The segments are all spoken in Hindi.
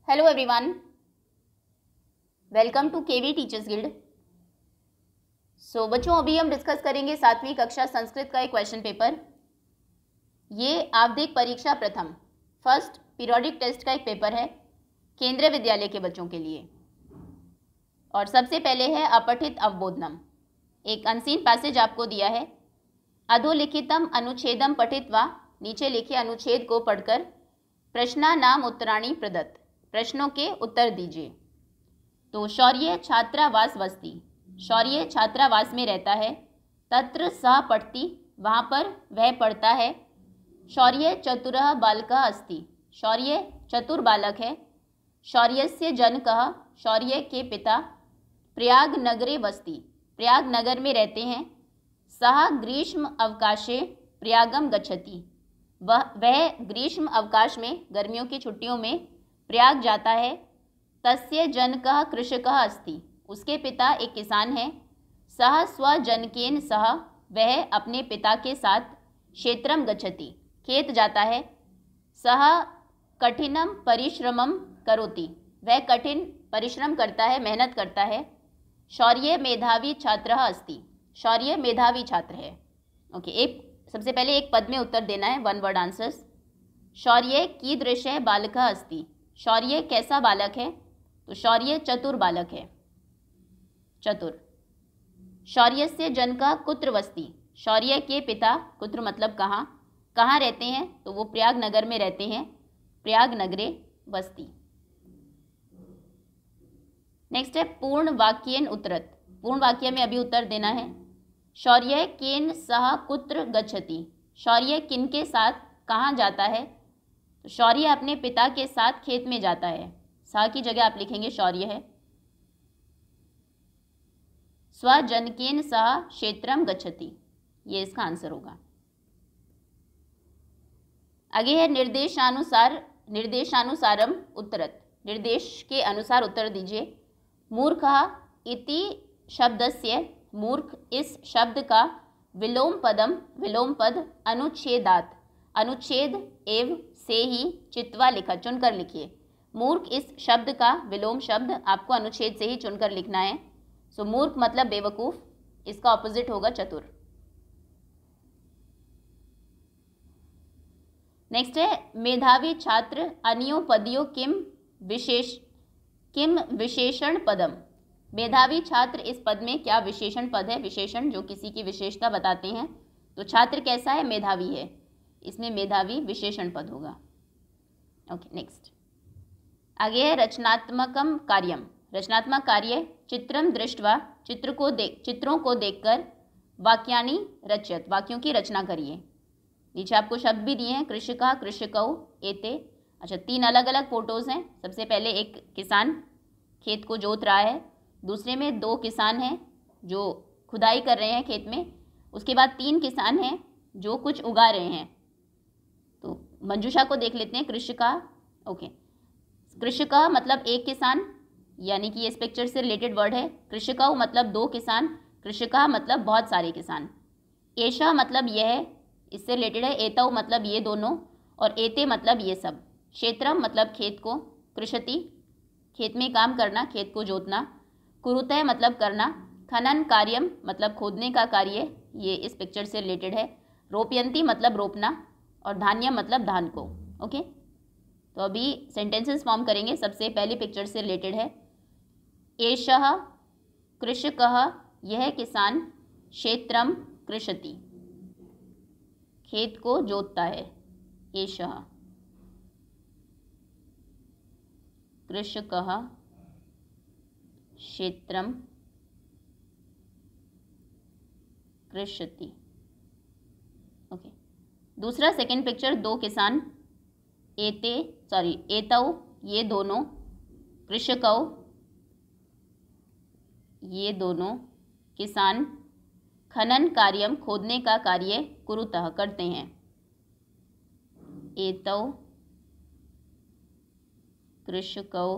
Hello everyone, welcome to KV teachers guild. बच्चों, अभी हम डिस्कस करेंगे 7वीं कक्षा संस्कृत का एक क्वेश्चन पेपर। ये आवधिक परीक्षा प्रथम फर्स्ट पीरियोडिक टेस्ट का एक पेपर है केंद्रीय विद्यालय के बच्चों के लिए। और सबसे पहले है अपठित अवबोधनम। एक अनसीन पैसेज आपको दिया है। अधोलिखितम अनुच्छेदम पठित्वा, नीचे लिखे अनुच्छेद को पढ़कर प्रश्ना नाम उत्तराणी प्रदत्त, प्रश्नों के उत्तर दीजिए। तो शौर्य छात्रावास वसती, शौर्य छात्रावास में रहता है। तत्र सह पठती, वहाँ पर वह पढ़ता है। शौर्य चतुरः बालकः अस्ति, शौर्य चतुर बालक है। शौर्यस्य जनकः, शौर्य के पिता। प्रयाग नगरे वसति, प्रयाग नगर में रहते हैं। सह ग्रीष्म अवकाशे प्रयागम गच्छति, वह ग्रीष्म अवकाश में, गर्मियों की छुट्टियों में प्रयाग जाता है। तस्य जनकः कृषकः अस्ति, उसके पिता एक किसान है। सह स्वजनकेन सह, वह अपने पिता के साथ क्षेत्रम गच्छति, खेत जाता है। सह कठिनम परिश्रमम करोति, वह कठिन परिश्रम करता है, मेहनत करता है। शौर्य मेधावी छात्रः अस्ति, शौर्य मेधावी छात्र है। ओके, सबसे पहले एक पद में उत्तर देना है, वन वर्ड आंसर्स। शौर्य कीदृशः बालकः अस्ति, शौर्य कैसा बालक है? तो शौर्य चतुर बालक है, चतुर। शौर्यस्य जनकः कुत्र वसति, शौर्य के पिता, कुत्र मतलब कहाँ, कहाँ रहते हैं? तो वो प्रयाग नगर में रहते हैं। प्रयाग नगरे वसति। नेक्स्ट है पूर्ण वाक्येन उत्तरत, पूर्ण वाक्य में अभी उत्तर देना है। शौर्य केन सह कुत्र गच्छति, शौर्य किन के साथ कहाँ जाता है? तो शौर्य अपने पिता के साथ खेत में जाता है। सह की जगह आप लिखेंगे शौर्य है। स्वजनकेन सह क्षेत्रम गच्छति, ये इसका आंसर होगा। आगे है निर्देशानुसार, निर्देशानुसारम उत्तरत, निर्देश के अनुसार उत्तर दीजिए। मूर्खः इति शब्दस्य, मूर्ख इस शब्द का विलोम पदम, विलोम पद अनुच्छेदात, अनुच्छेद एव से ही चित्वा लिखा, चुनकर लिखिए। मूर्ख इस शब्द का विलोम शब्द आपको अनुच्छेद से ही चुनकर लिखना है। सो मूर्ख मतलब बेवकूफ, इसका ऑपोजिट होगा चतुर। नेक्स्ट है मेधावी छात्र अनियो पदियो किम विशेषण पदम, मेधावी छात्र इस पद में क्या विशेषण पद है? विशेषण जो किसी की विशेषता बताते हैं। तो छात्र कैसा है? मेधावी है, इसमें मेधावी विशेषण पद होगा। ओके, नेक्स्ट आगे है रचनात्मकम कार्यम, रचनात्मक कार्य। चित्रम दृष्ट्वा, चित्रों को देखकर वाक्यानि रचयत, वाक्यों की रचना करिए। नीचे आपको शब्द भी दिए हैं, कृषका, कृषकौ, एते। अच्छा, 3 अलग अलग फोटोज हैं। सबसे पहले एक किसान खेत को जोत रहा है, दूसरे में 2 किसान हैं जो खुदाई कर रहे हैं खेत में, उसके बाद 3 किसान हैं जो कुछ उगा रहे हैं। तो मंजूषा को देख लेते हैं, कृषका। ओके, कृषका मतलब एक किसान, यानी कि ये इस पिक्चर से रिलेटेड वर्ड है। कृषकौ मतलब 2 किसान, कृषका मतलब बहुत सारे किसान। एषा मतलब यह, इससे रिलेटेड है। एतौ मतलब ये दोनों, और एते मतलब ये सब। क्षेत्रम मतलब खेत को। कृषति खेत में काम करना, खेत को जोतना। कुरुतः मतलब करना। खनन कार्यम मतलब खोदने का कार्य, ये इस पिक्चर से रिलेटेड है। रोपयंती मतलब रोपना, और धान्य मतलब धान को। ओके, तो अभी सेंटेंसेस फॉर्म करेंगे। सबसे पहली पिक्चर से रिलेटेड है। एषः कृषकः, यह किसान। क्षेत्रम कृषति, खेत को जोतता है। एषः कृषकः क्षेत्रम कृषति। ओके, दूसरा सेकंड पिक्चर, 2 किसान। एतौ ये दोनों। कृषकौ ये दोनों किसान। खनन कार्यम खोदने का कार्य, कुरुतः करते हैं। एतौ कृषकौ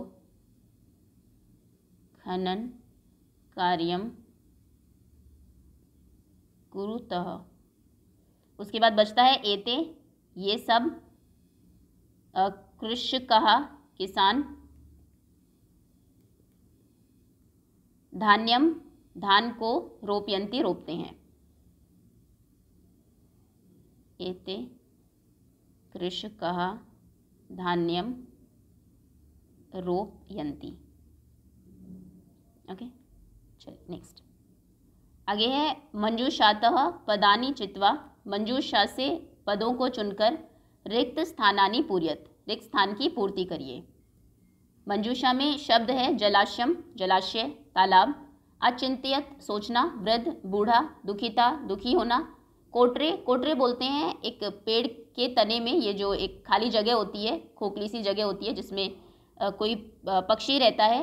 खनन कार्यम कुरुतः। उसके बाद बचता है एते, ये सब। कृषकः किसान, धान्यम, धान को, रोपयंती, रोपते हैं। एते कृषकः धान्यम रोपयन्ति। ओके, चलिए नेक्स्ट। आगे है मंजूषातः पदानि चित्वा, मंजूषा से पदों को चुनकर रिक्त स्थानानि पूर्यत, रिक्त स्थान की पूर्ति करिए। मंजूषा में शब्द है जलाशयम, जलाशय, तालाब, अचिंत्यत, सोचना, वृद्ध, बूढ़ा, दुखिता, दुखी होना, कोटरे, कोटरे बोलते हैं एक पेड़ के तने में ये जो एक खाली जगह होती है, खोखली सी जगह होती है जिसमें कोई पक्षी रहता है।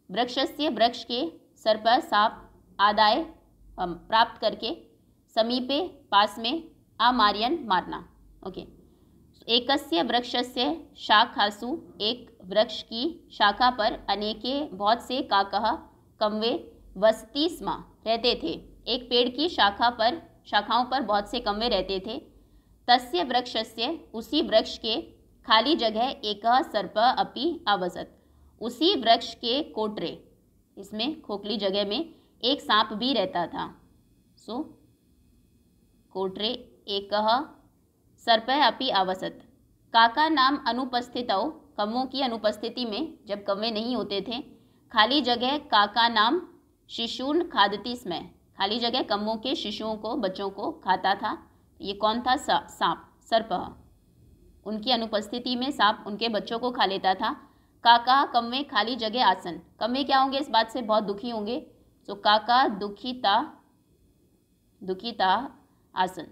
वृक्षस्य, वृक्ष के, सर पर, सांप, आदाय, प्राप्त करके, समीपे, पास में, अमार्यन, मारना। ओके, एकस्य वृक्षस्य शाखासु, एक वृक्ष की शाखा पर, अनेके, बहुत से, काकः, कौवे, वसति स्म, रहते थे। एक पेड़ की शाखा पर, शाखाओं पर बहुत से कौवे रहते थे। तस्य वृक्षस्य, उसी वृक्ष के, खाली जगह, एकः सर्पः अपि अवसत्, उसी वृक्ष के कोटरे, इसमें खोखली जगह में एक सांप भी रहता था। सो कोटरे एकः सर्पः अपि अवसत्। काका नाम अनुपस्थितौ, कौवों की अनुपस्थिति में, जब कौवे नहीं होते थे, खाली जगह काका नाम शिशून खादति स्म, खाली जगह कौवों के शिशुओं को, बच्चों को खाता था। ये कौन था? सांप, सर्पः। उनकी अनुपस्थिति में सांप उनके बच्चों को खा लेता था। काका, कौवे, खाली जगह आसन, कौवे क्या होंगे? इस बात से बहुत दुखी होंगे। सो काका दुखिता, दुखिता आसन।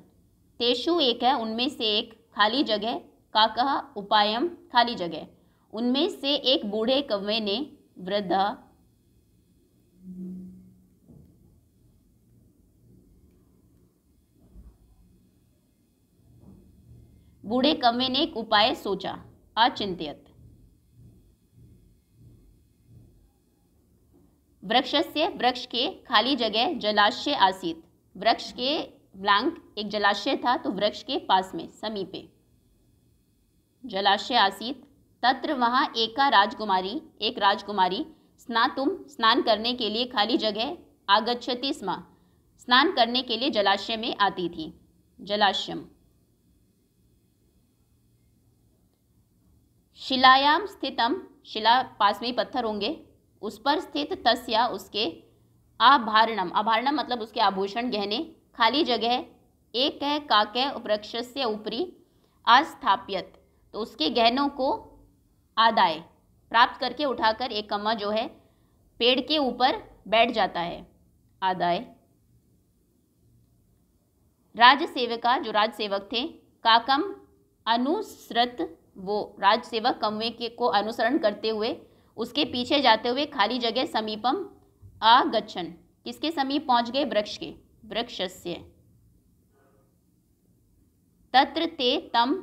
तेषु एक है, उनमें से एक, खाली जगह, काकः उपायम, खाली जगह, उनमें से एक बूढ़े कौवे ने, वृद्ध, बूढ़े कौवे ने एक उपाय सोचा, अचिंत्यत। वृक्षस्य, वृक्ष के, खाली जगह, जलाशय आसीत, वृक्ष के ब्लैंक एक जलाशय था, तो वृक्ष के पास में, समीपे, जलाशय आसीत। तत्र, वहाँ, एका राजकुमारी, एक राजकुमारी, स्नातुम, स्नान करने के लिए, खाली जगह, आगच्छति स्म, स्नान करने के लिए जलाशय में आती थी, जलाशयम। शिलायाम स्थितम, शिला पास में ही पत्थर होंगे, उस पर स्थित, तस्या, उसके, आभरणम, आभरणम मतलब उसके आभूषण, गहने, खाली जगह, एक है, काके वृक्षस्य ऊपरी, आस्थाप्यत, तो उसके गहनों को आदाय, प्राप्त करके, उठाकर, एक कौवा जो है पेड़ के ऊपर बैठ जाता है, आदाय। राजसेवका, जो राजसेवक थे, काकम अनुसृत, वो राजसेवक कौवे के को अनुसरण करते हुए, उसके पीछे जाते हुए, खाली जगह, समीपम आगच्छन, किसके समीप पहुंच गए? वृक्ष के, वृक्षस्य। तत्र ते तम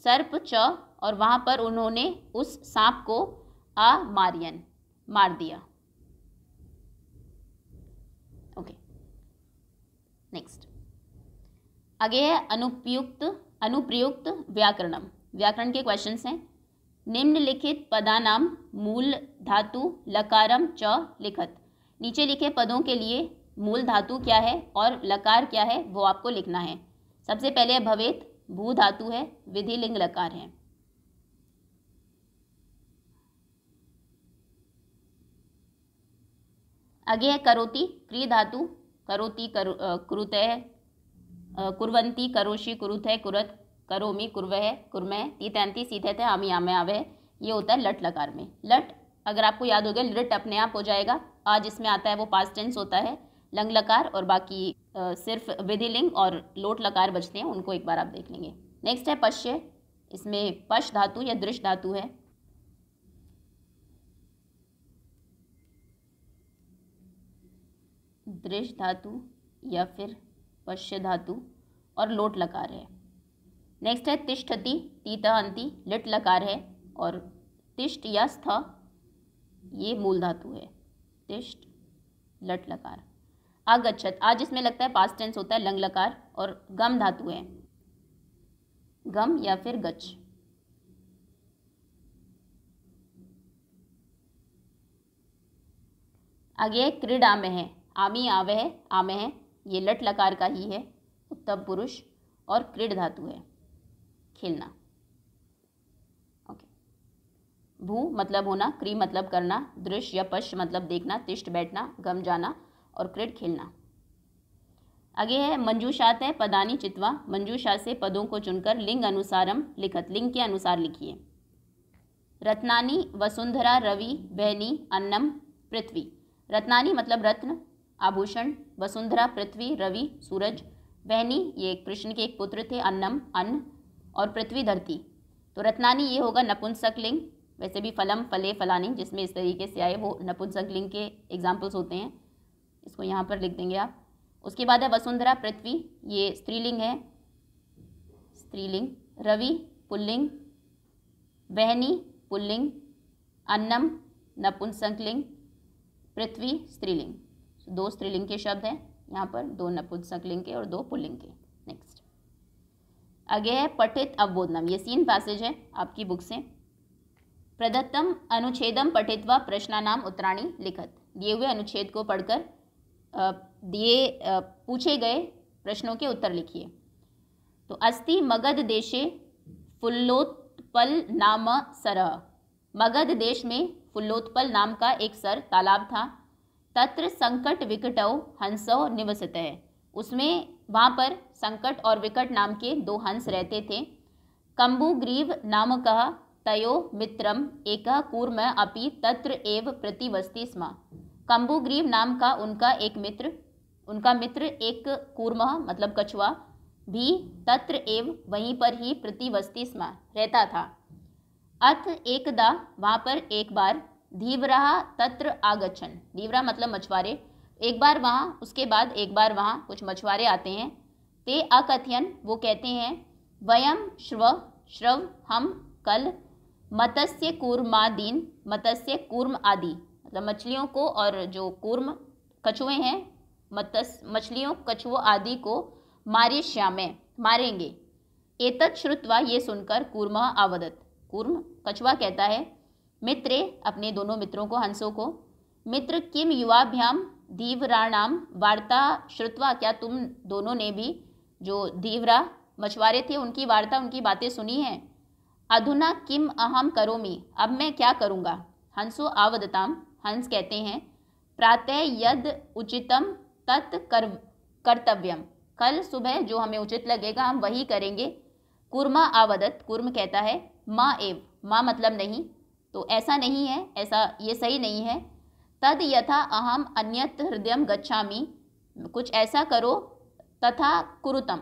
सर्प च, और वहां पर उन्होंने उस सांप को अमार्यन, मार दिया। Okay, next. आगे है अनुप्रयुक्त व्याकरणम, व्याकरण के क्वेश्चंस हैं। निम्नलिखित पदानाम मूल धातु लकारम च लिखत, नीचे लिखे पदों के लिए मूल धातु क्या है और लकार क्या है वो आपको लिखना है। सबसे पहले भवेत, भू धातु है, विधि लिंग लकार है। आगे है करोति, क्री धातु, करोति, कुरुते, कुर्वन्ति, करोषि, कुरुते, कुरत, करोमि, कुर्वः, कुर्मः, तीतैन्ति, सीथेते, आमि, आमे, आवे, ये होता है लट लकार में। लट अगर आपको याद हो गया, लिट अपने आप हो जाएगा। आज इसमें आता है वो पास्ट टेंस होता है, लंग लकार, और बाकी सिर्फ विधिलिंग और लोट लकार बचते हैं, उनको एक बार आप देख लेंगे। नेक्स्ट है पश्य, इसमें पश धातु या दृश धातु है। दृश धातु या फिर पश्य धातु और लोट लकार है। नेक्स्ट है तिष्ठति, तीतः अंति, लिट लकार है, और तिष्ठ या स्थ ये मूल धातु है, तिष्ठ, लट लकार। आगच्छत, आज इसमें लगता है पास्ट टेंस होता है, लंग लकार, और गम धातु है, गम या फिर गच्छ। आगे है क्रीड आमे है, आमी आवे है, आमे है, ये लट लकार का ही है, उत्तम पुरुष, और क्रीड धातु है, खेलना। ओके। भू मतलब होना, क्री मतलब करना, दृश्य या पश्च मतलब देखना, तिष्ठ बैठना, गम जाना, और क्रीड खेलना। आगे है मंजूषात है, पदानी चित्वा, मंजूषा से पदों को चुनकर लिंग अनुसारम लिखत, लिंग के अनुसार लिखिए। रत्नानी वसुंधरा रवि बहनी अन्नम पृथ्वी, रत्नानी मतलब रत्न आभूषण, वसुंधरा पृथ्वी, रवि सूरज, बहनी ये कृष्ण के एक पुत्र थे, अन्नम अन्न, और पृथ्वी धरती। तो रत्नानी ये होगा नपुंसक लिंग, वैसे भी फलम फले फलानी जिसमें इस तरीके से आए वो नपुंसक लिंग के एग्जाम्पल्स होते हैं, इसको यहाँ पर लिख देंगे आप। उसके बाद है वसुंधरा पृथ्वी, ये स्त्रीलिंग है, स्त्रीलिंग, रवि पुल्लिंग, बहनी पुल्लिंग, अन्नम नपुंसकलिंग, पृथ्वी स्त्रीलिंग। दो स्त्रीलिंग के शब्द हैं यहाँ पर, दो नपुंसकलिंग के और दो पुल्लिंग के। नेक्स्ट आगे है पठित अवबोधनम, ये सीन पैसेज है आपकी बुक से। प्रदत्तम अनुच्छेदम पठित्वा प्रश्नानाम उत्तराणी लिखत, दिए हुए अनुच्छेद को पढ़कर पूछे गए प्रश्नों के उत्तर लिखिए। तो अस्ति मगध देशे फुल्लोत्पल नाम सरः, मगध देश में फुल्लोत्पल नाम का एक सर तालाब था। तत्र संकट विकटौ हंसौ निवसतः, उसमें वहाँ पर संकट और विकट नाम के दो हंस रहते थे। कंबुग्रीव नामकः तयो मित्रम एकः कूर्म अपि तत्र एव प्रतिवसति स्म, कंबुग्रीव नाम का उनका मित्र एक कूर्म मतलब कछुआ भी तत्र एव वहीं पर ही प्रतिवसति स्म रहता था। अथ एकदा वहाँ पर एक बार, धीवरा तत्र आगच्छन, धीवरा मतलब मछुआरे, एक बार वहाँ उसके बाद एक बार वहाँ कुछ मछुआरे आते हैं। ते अकथयन वो कहते हैं, वयम श्रव हम कल मत्स्य कूर्मादीन, मत्स्य कूर्म आदि मतलब मछलियों को और जो कूर्म कछुए हैं मछलियों कछुओं आदि को मारिष्यामे मारेंगे। एतत् श्रुत्वा ये सुनकर कूर्म आवदत, कूर्म कछुआ कहता है, मित्रे अपने दोनों मित्रों को हंसों को, मित्र किम युवाभ्याम धीवराणाम वार्ता श्रुत्वा, क्या तुम दोनों ने भी जो धीवरा मछुआरे थे उनकी वार्ता उनकी बातें सुनी हैं। अधुना किम अहम करोमि, अब मैं क्या करूँगा। हंसो आवदताम हंस कहते हैं, प्रातः यद उचितम तत् कर्तव्यम, कल सुबह जो हमें उचित लगेगा हम वही करेंगे। कूर्मा आवदत कुर्म कहता है, माँ एव माँ मतलब नहीं, तो ऐसा नहीं है, ऐसा ये सही नहीं है। तद यथा अहम अन्यत हृदयम गच्छामि, कुछ ऐसा करो, तथा कुरुतम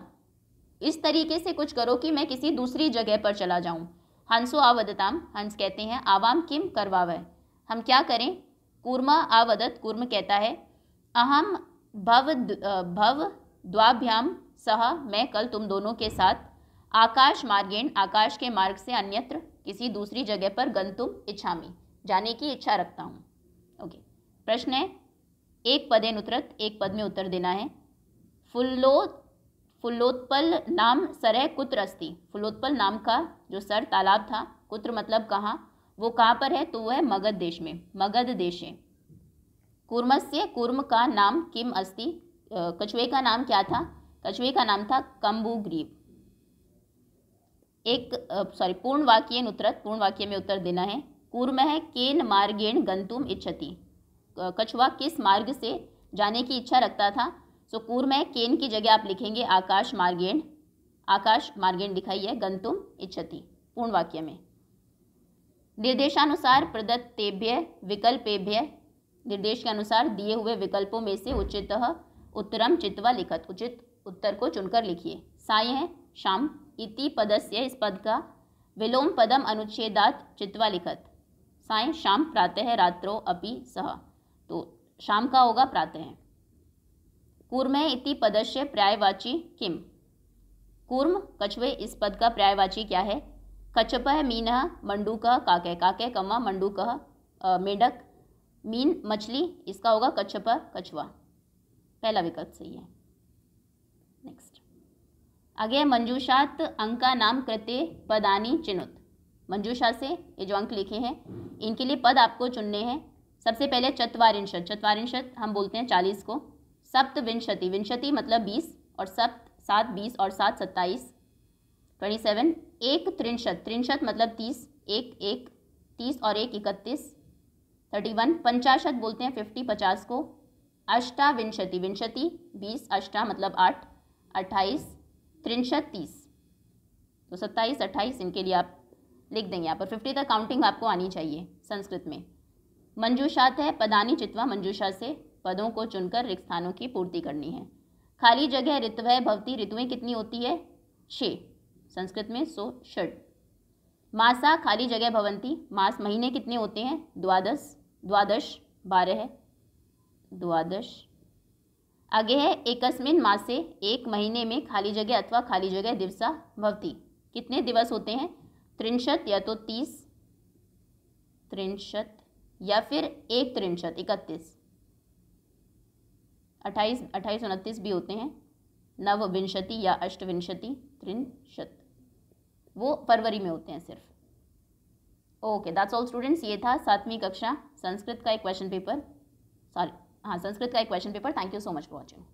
इस तरीके से कुछ करो कि मैं किसी दूसरी जगह पर चला जाऊं। हंसो आवदताम हंस कहते हैं, आवाम किम करवावै, हम क्या करें। कूर्मा आवदत कुर्म कहता है, अहम भव द्वाभ्याम सह, मैं कल तुम दोनों के साथ, आकाश मार्गेण आकाश के मार्ग से, अन्यत्र किसी दूसरी जगह पर, गंतुम इच्छामि जाने की इच्छा रखता हूँ। ओके, प्रश्न है एक पदेन उत्तरत, एक पद में उत्तर देना है। फुल्लोत्पल नाम सरह कुत्र अस्ति, फुल्लोत्पल नाम का जो सर तालाब था, कुत्र मतलब कहाँ, वो कहाँ पर है, तो वो है मगध देश में, मगध देशे। कूर्मस्य कूर्म का नाम किम अस्ति, कछुए का नाम क्या था, कछुए का नाम था कंबुग्रीव। पूर्ण वाक्य उत्तरत, पूर्ण वाक्य में उत्तर देना है। कूर्म है केन मार्गेण गंतुम इच्छति, कछुआ किस मार्ग से जाने की इच्छा रखता था। सो कूर्म है केन की जगह आप लिखेंगे आकाश मार्गेण, आकाश मार्गेण दिखाई है, गंतुम इच्छति पूर्ण वाक्य में। निर्देशानुसार प्रदत्तेभ्य विकल्पेभ्य, निर्देश के अनुसार दिए हुए विकल्पों में से उचितः उत्तरम चित्वा लिखत, उचित उत्तर को चुनकर लिखिए। साय है शाम, इति पदस्य इस पद का विलोम पदम अनुच्छेदात चित्वा लिखत, साय शाम, प्रातः रात्रो अपि सह, तो शाम का होगा प्रातः। कूर्म इति पदस्य पर्यायवाची किम, कूर्म कछुए इस पद का पर्यायवाची क्या है। कच्छपः मीनः मंडूकः काकः, काकः कम्मा मंडूकः मेढक, मीन मछली, इसका होगा कच्छपः कछुआ, पहला विकल्प सही है। नेक्स्ट आगे मंजूषात अंका नाम कृते पदानी चिनुत, मंजूषा से ये जो अंक लिखे हैं इनके लिए पद आपको चुनने हैं। सबसे पहले चत्वारिंशत, चत्वारिंशत हम बोलते हैं 40 को। सप्तविंशति, विंशति मतलब 20 और सप्त 7 20 और 7 27 27। एक त्रिंशत, त्रिंशत मतलब 30, एक एक 30 और एक 31 31। पंचाशत बोलते हैं 50 50 को। अष्टाविंशति, विंशति 20 अष्टा मतलब 8 28 त्रिंशत 30, तो 27 28 इनके लिए आप लिख देंगे यहाँ पर। 50 तक काउंटिंग आपको आनी चाहिए संस्कृत में। मंजूषात है पदानी चित्वा, मंजूषा से पदों को चुनकर रिक्त स्थानों की पूर्ति करनी है। खाली जगह ऋतवः भवति, ऋतुएं कितनी होती है 6 संस्कृत में, सो षड। मासा खाली जगह भवंती, मास महीने कितने होते हैं 12, द्वादश 12 है, द्वादश। आगे है एकस्मिन मासे, एक महीने में खाली जगह अथवा खाली जगह दिवसा भवति, कितने दिवस होते हैं 63 या तो 30 63 या फिर एक त्रिंशत 31 28 28 29 भी होते हैं। नवविंशति या अष्टविंशति त्रिंशत, वो फरवरी में होते हैं सिर्फ। ओके दैट्स ऑल स्टूडेंट्स, ये था 7वीं कक्षा संस्कृत का एक क्वेश्चन पेपर, संस्कृत का एक question paper. Thank you so much for watching.